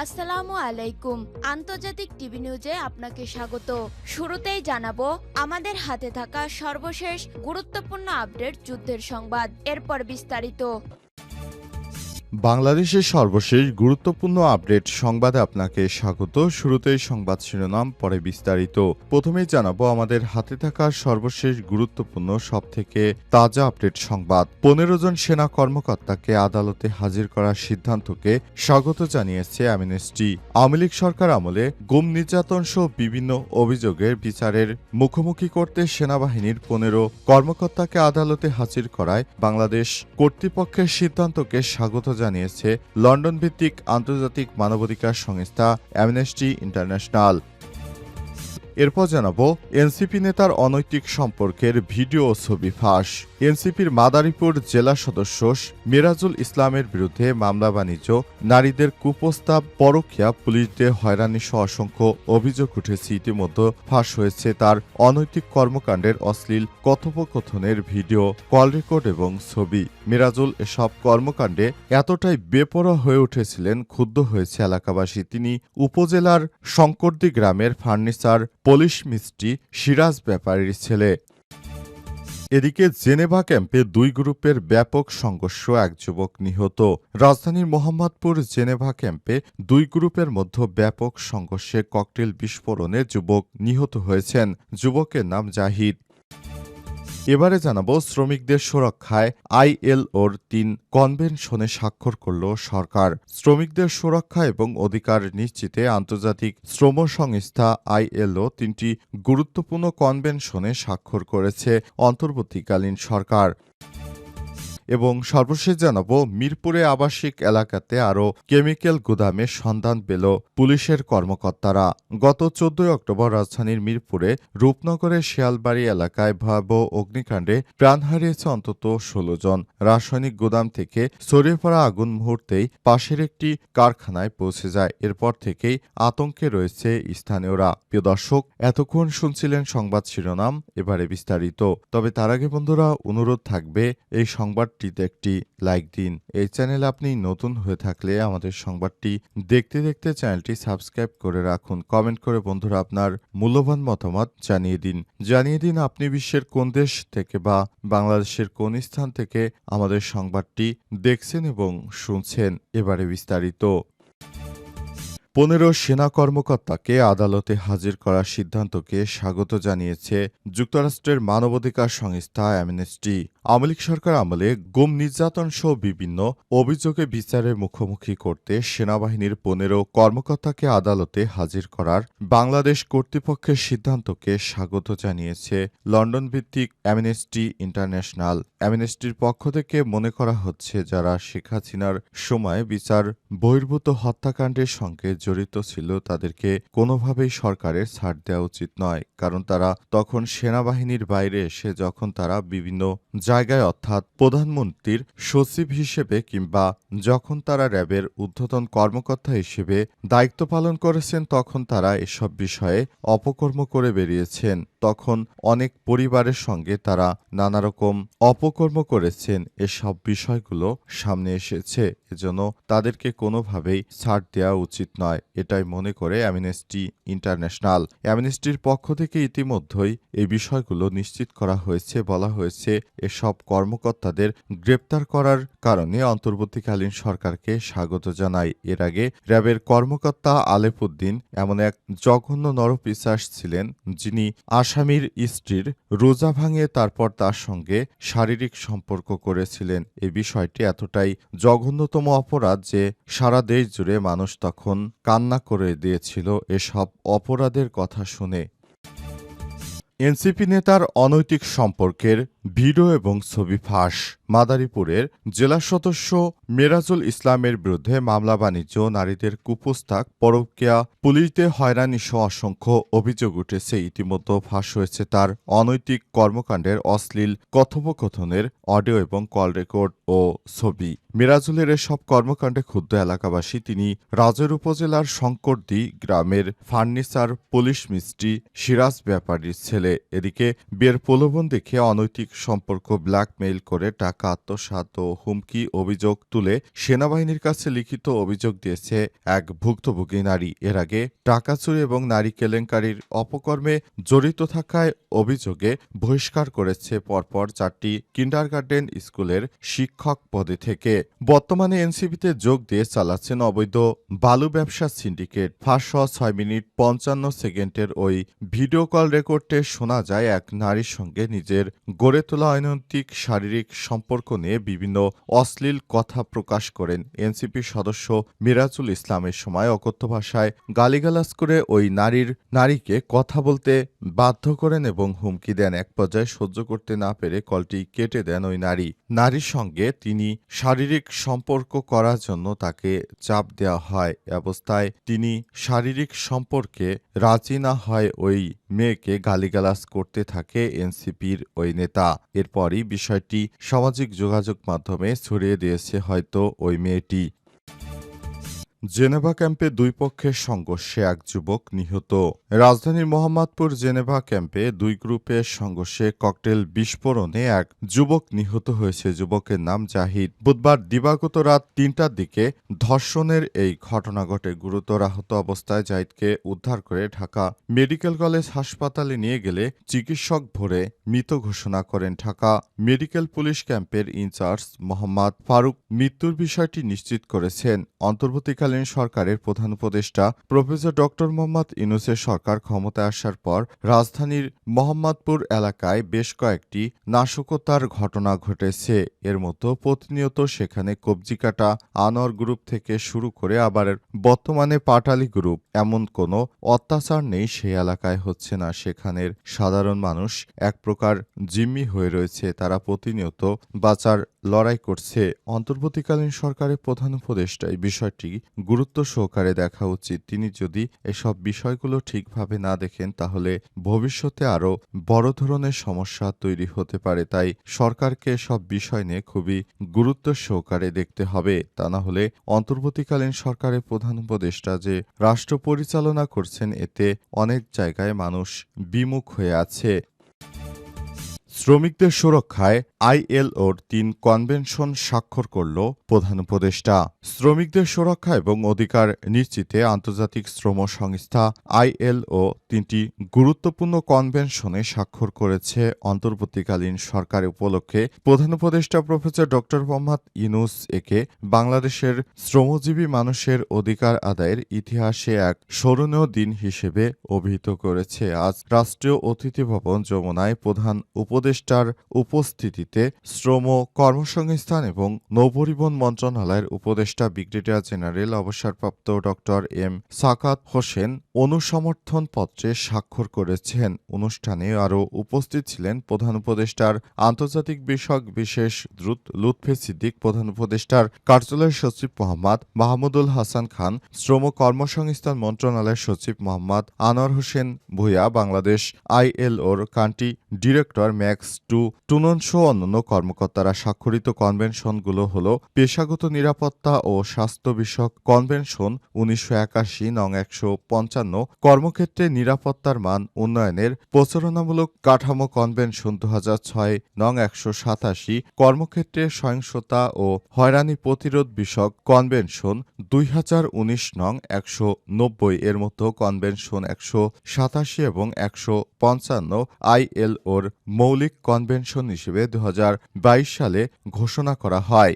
আসসালামু আলাইকুম। আন্তর্জাতিক টিভি নিউজে আপনাকে স্বাগত। শুরুতেই জানাবো আমাদের হাতে থাকা সর্বশেষ গুরুত্বপূর্ণ আপডেট যুদ্ধের সংবাদ, এরপর বিস্তারিত। বাংলাদেশের সর্বশেষ গুরুত্বপূর্ণ আপডেট সংবাদে আপনাকে স্বাগত। শুরুতেই সংবাদ শিরোনাম, পরে বিস্তারিত। প্রথমেই জানাবো আমাদের হাতে থাকা সর্বশেষ গুরুত্বপূর্ণ সবথেকে তাজা আপডেট সংবাদ। 15 জন সেনা কর্মকর্তাকে আদালতে হাজির করার সিদ্ধান্তকে স্বাগত জানিয়েছে অ্যামনেস্টি। আওয়ামী লীগ সরকার আমলে গুম নির্যাতন সহ বিভিন্ন অভিযোগের বিচারের মুখোমুখি করতে সেনাবাহিনীর 15 কর্মকর্তাকে আদালতে হাজির করায় বাংলাদেশ কর্তৃপক্ষের সিদ্ধান্তকে স্বাগত জানিয়েছে লন্ডন ভিত্তিক আন্তর্জাতিক মানবাধিকার সংস্থা অ্যামনেস্টি ইন্টারন্যাশনাল। এরপর জানাবো এনসিপি নেতার অনৈতিক সম্পর্কের ভিডিও ও ছবি ফাঁস। এনসিপির মাদারীপুর জেলা সদস্য মিরাজুল ইসলামের বিরুদ্ধে মামলা বাণিজ্য, নারীদের কুপ্রস্তাব, পরকীয়া, পুলিশদের হয়রানি সহ অসংখ্য অভিযোগ উঠেছে। ইতিমধ্যে ফাঁস হয়েছে তার অনৈতিক কর্মকাণ্ডের অশ্লীল কথোপকথনের ভিডিও, কল রেকর্ড এবং ছবি। মিরাজুল এসব কর্মকাণ্ডে এতটাই বেপরোয়া হয়ে উঠেছিলেন, ক্ষুব্ধ হয়েছে এলাকাবাসী। তিনি উপজেলার শঙ্করদি গ্রামের ফার্নিচার পুলিশ মিস্ত্রি সিরাজ ব্যাপারীর ছেলে। এদিকে জেনেভা ক্যাম্পে দুই গ্রুপের ব্যাপক সংঘর্ষ, এক যুবক নিহত। রাজধানীর মোহাম্মদপুর জেনেভা ক্যাম্পে দুই গ্রুপের মধ্যে ব্যাপক সংঘর্ষে ককটেল বিস্ফোরণে যুবক নিহত হয়েছেন। যুবকের নাম জাহিদ। এবারে জানাবো শ্রমিকদের সুরক্ষায় আইএলওর 3 কনভেনশনে স্বাক্ষর করল সরকার। শ্রমিকদের সুরক্ষা এবং অধিকার নিশ্চিতে আন্তর্জাতিক শ্রম সংস্থা আইএলও 3টি গুরুত্বপূর্ণ কনভেনশনে স্বাক্ষর করেছে অন্তর্বর্তীকালীন সরকার। এবং সর্বশেষ জানাবো মিরপুরে আবাসিক এলাকাতে আরও কেমিক্যাল গুদামের সন্ধান পেল পুলিশের কর্মকর্তারা। গত 14 অক্টোবর রাজধানীর মিরপুরে রূপনগরের শিয়ালবাড়ি এলাকায় ভয়াবহ অগ্নিকাণ্ডে প্রাণ হারিয়েছে অন্তত 16 জন। রাসায়নিক গুদাম থেকে ছড়িয়ে পড়া আগুন মুহূর্তেই পাশের একটি কারখানায় পৌঁছে যায়। এরপর থেকেই আতঙ্কে রয়েছে স্থানীয়রা। প্রিয় দর্শক, এতক্ষণ শুনছিলেন সংবাদ শিরোনাম, এবারে বিস্তারিত। তবে তার আগে বন্ধুরা, অনুরোধ থাকবে এই সংবাদটিতে একটি লাইক দিন। এই চ্যানেলে আপনি নতুন হয়ে থাকলে আমাদের সংবাদটি দেখতে দেখতে চ্যানেলটি সাবস্ক্রাইব করে রাখুন। কমেন্ট করে বন্ধুরা আপনার মূল্যবান মতামত জানিয়ে দিন আপনি বিশ্বের কোন দেশ থেকে বা বাংলাদেশের কোন স্থান থেকে আমাদের সংবাদটি দেখছেন এবং শুনছেন। এবারে বিস্তারিত। 15 সেনা কর্মকর্তাকে আদালতে হাজির করার সিদ্ধান্তকে স্বাগত জানিয়েছে যুক্তরাষ্ট্রের মানবাধিকার সংস্থা অ্যামনেস্টি। আওয়ামী লীগ সরকার আমলে গুম নির্যাতন সহ বিভিন্ন অভিযোগে বিচারের মুখোমুখি করতে সেনাবাহিনীর 15 কর্মকর্তাকে আদালতে হাজির করার বাংলাদেশ কর্তৃপক্ষের সিদ্ধান্তকে স্বাগত জানিয়েছে লন্ডন ভিত্তিক অ্যামনেস্টি ইন্টারন্যাশনাল। অ্যামনেস্টির পক্ষ থেকে মনে করা হচ্ছে, যারা শেখ হাসিনার সময় বিচার বহির্ভূত হত্যাকাণ্ডের সঙ্গে জড়িত ছিল তাদেরকে কোনোভাবেই সরকারের ছাড় দেওয়া উচিত নয়। কারণ তারা তখন সেনাবাহিনীর বাইরে এসে যখন তারা বিভিন্ন জায়গায় অর্থাৎ প্রধানমন্ত্রীর সচিব হিসেবে কিংবা যখন তারা র্যাবের ঊর্ধ্বতন কর্মকর্তা হিসেবে দায়িত্ব পালন করেছেন, তখন তারা এসব বিষয়ে অপকর্ম করে বেরিয়েছেন। তখন অনেক পরিবারের সঙ্গে তারা নানা রকম অপকর্ম করেছেন। এসব বিষয়গুলো সামনে এসেছে, এজন্য তাদেরকে কোনোভাবেই ছাড় দেওয়া উচিত নয়, এটাই মনে করে অ্যামনেস্টি ইন্টারন্যাশনাল। অ্যামনেস্টির পক্ষ থেকে ইতিমধ্যেই এই বিষয়গুলো নিশ্চিত করা হয়েছে। বলা হয়েছে, এসব কর্মকর্তাদের গ্রেপ্তার করার কারণে অন্তর্বর্তীকালীন সরকারকে স্বাগত জানায়। এর আগে র্যাবের কর্মকর্তা আলেপ উদ্দিন এমন এক জঘন্য নরপিশাচ ছিলেন, যিনি আসামির স্ত্রীর রোজা ভাঙিয়ে তারপর তার সঙ্গে শারীরিক সম্পর্ক করেছিলেন। এই বিষয়টি এতটাই জঘন্যতম অপরাধ যে সারা দেশ জুড়ে মানুষ তখন কান্না করে দিয়েছিল এসব অপরাধের কথা শুনে। এনসিপি নেতার অনৈতিক সম্পর্কের ভিডিও এবং ছবি ফাঁস। মাদারীপুরের জেলা সদস্য মিরাজুল ইসলামের বিরুদ্ধে মামলা বাণিজ্য, নারীদের কুপ্রস্তাব, পরকীয়া, পুলিশদের হয়রানি সহ অসংখ্য অভিযোগ উঠেছে। ইতিমধ্যে ফাঁস হয়েছে তার অনৈতিক কর্মকাণ্ডের অশ্লীল কথোপকথনের অডিও এবং কল রেকর্ড ও ছবি। মিরাজুলের এসব কর্মকাণ্ডে ক্ষুব্ধ এলাকাবাসী। তিনি রাজের উপজেলার শঙ্করদি গ্রামের ফার্নিচার পুলিশ মিস্ত্রি সিরাজ ব্যাপারীর ছেলে। এদিকে বিয়ের প্রলোভন দেখে অনৈতিক সম্পর্ক ব্ল্যাকমেইল করে টাকা আত্মসাৎ ও হুমকি অভিযোগ তুলে সেনাবাহিনীর কাছে লিখিত অভিযোগ দিয়েছে এক ভুক্তভোগী নারী। এর আগে টাকা চুরি এবং নারী কেলেঙ্কারির অপকর্মে জড়িত থাকায় অভিযোগে বহিষ্কার করেছে পরপর 4টি কিন্ডারগার্টেন স্কুলের শিক্ষক পদে থেকে। বর্তমানে এনসিপিতে যোগ দিয়ে চালাচ্ছেন অবৈধ বালু ব্যবসা সিন্ডিকেট। ফাঁস হওয়া 6 মিনিট 55 সেকেন্ডের ওই ভিডিও কল রেকর্ডে শোনা যায় এক নারীর সঙ্গে নিজের গড়ে তোলা অনৈতিক শারীরিক সম্পর্ক নিয়ে বিভিন্ন অশ্লীল কথা প্রকাশ করেন এনসিপি সদস্য মিরাজুল ইসলামের সময় অকথ্য ভাষায় গালিগালাজ করে ওই নারীকে কথা বলতে বাধ্য করেন এবং হুমকি দেন। এক পর্যায়ে সহ্য করতে না পেরে কলটি কেটে দেন ওই নারীর সঙ্গে তিনি শারীরিক সম্পর্ক করার জন্য তাকে চাপ দেওয়া হয়। অবস্থায় তিনি শারীরিক সম্পর্কে রাজি না হয় ওই মেয়েকে গালিগালাজ করতে থাকে এনসিপির ওই নেতা। এরপরই বিষয়টি সামাজিক যোগাযোগ মাধ্যমে ছড়িয়ে দিয়েছে হয়তো ওই মেয়েটি। জেনেভা ক্যাম্পে দুই পক্ষের সংঘর্ষে এক যুবক নিহত। রাজধানীর মোহাম্মদপুর জেনেভা ক্যাম্পে দুই গ্রুপের সংঘর্ষে ককটেল বিস্ফোরণে এক যুবক নিহত হয়েছে। যুবকের নাম জাহিদ। বুধবার দিবাগত রাত 3টার দিকে ধর্ষণের এই ঘটনা ঘটে। গুরুতর আহত অবস্থায় জাহিদকে উদ্ধার করে ঢাকা মেডিকেল কলেজ হাসপাতালে নিয়ে গেলে চিকিৎসক ভোরে মৃত ঘোষণা করেন। ঢাকা মেডিকেল পুলিশ ক্যাম্পের ইনচার্জ মোহাম্মদ ফারুক মৃত্যুর বিষয়টি নিশ্চিত করেছেন। অন্তর্বর্তীকালীন সরকারের প্রধান উপদেষ্টা প্রফেসর ডক্টর মোহাম্মদ ইউনূসের সরকার ক্ষমতায় আসার পর রাজধানীর মোহাম্মদপুর এলাকায় বেশ কয়েকটি নাশকতার ঘটনা ঘটেছে। এর মধ্যে প্রতিনিয়ত সেখানে কবজিকাটা আনোয়ার গ্রুপ থেকে শুরু করে আবার বর্তমানে পাটালি গ্রুপ, এমন কোনো অত্যাচার নেই সেই এলাকায় হচ্ছে না। সেখানের সাধারণ মানুষ এক প্রকার জিম্মি হয়ে রয়েছে। তারা প্রতিনিয়ত বাঁচার লড়াই করছে। অন্তর্বর্তীকালীন সরকারের প্রধান উপদেষ্টা এই বিষয়টি গুরুত্ব সহকারে দেখা উচিত। তিনি যদি এসব বিষয়গুলো ঠিকভাবে না দেখেন তাহলে ভবিষ্যতে আরও বড় ধরনের সমস্যা তৈরি হতে পারে। তাই সরকারকে সব বিষয় নিয়ে খুবই গুরুত্ব সহকারে দেখতে হবে। তা না হলে অন্তর্বর্তীকালীন সরকারের প্রধান উপদেষ্টা যে রাষ্ট্র পরিচালনা করছেন এতে অনেক জায়গায় মানুষ বিমুখ হয়ে আছে। শ্রমিকদের সুরক্ষায় আইএলওর 3 কনভেনশন স্বাক্ষর করল প্রধান উপদেষ্টা। শ্রমিকদের সুরক্ষা এবং অধিকার নিশ্চিতে আন্তর্জাতিক শ্রম সংস্থা আইএলও 3টি গুরুত্বপূর্ণ কনভেনশনে স্বাক্ষর করেছে। অন্তর্বর্তীকালীন সরকার উপলক্ষে প্রধান উপদেষ্টা প্রফেসর ডক্টর মোহাম্মদ ইউনূস একে বাংলাদেশের শ্রমজীবী মানুষের অধিকার আদায়ের ইতিহাসে এক স্মরণীয় দিন হিসেবে অভিহিত করেছে। আজ রাষ্ট্রীয় অতিথি ভবন যমুনায় প্রধান উপদেষ্টার উপস্থিতিতে শ্রম কর্মসংস্থান এবং নৌপরিবহন মন্ত্রণালয়ের উপদেষ্টা ব্রিগেডিয়ার জেনারেল অবসরপ্রাপ্ত ডক্টর এম সাকাত হোসেন অনুসমর্থন পত্রে স্বাক্ষর করেছেন। অনুষ্ঠানে আরও উপস্থিত ছিলেন প্রধান উপদেষ্টার আন্তর্জাতিক বিষয়ক বিশেষ দূত লুৎফে সিদ্দিক, প্রধান উপদেষ্টার কার্যালয়ের সচিব মোহাম্মদ মাহমুদুল হাসান খান, শ্রম কর্মসংস্থান মন্ত্রণালয়ের সচিব মোহাম্মদ আনোয়ার হোসেন ভূঁইয়া, বাংলাদেশ আইএলওর কান্ট্রি ডিরেক্টর ম্যাক্স টুনন সহ অন্যান্য কর্মকর্তারা। স্বাক্ষরিত কনভেনশনগুলো হল পেশাগত নিরাপত্তা ও স্বাস্থ্য বিষয়ক কনভেনশন 1981 নং 155, কর্মক্ষেত্রে নিরাপত্তার মান উন্নয়নের প্রচারণামূলক কাঠামো কনভেনশন 2006 নং 187, কর্মক্ষেত্রে সহিংসতা ও হয়রানি প্রতিরোধ বিষয়ক কনভেনশন 2019 নং 190 এর মতো কনভেনশন 187 এবং 155 আইএলওর মৌলিক কনভেনশন হিসেবে 2022 সালে ঘোষণা করা হয়।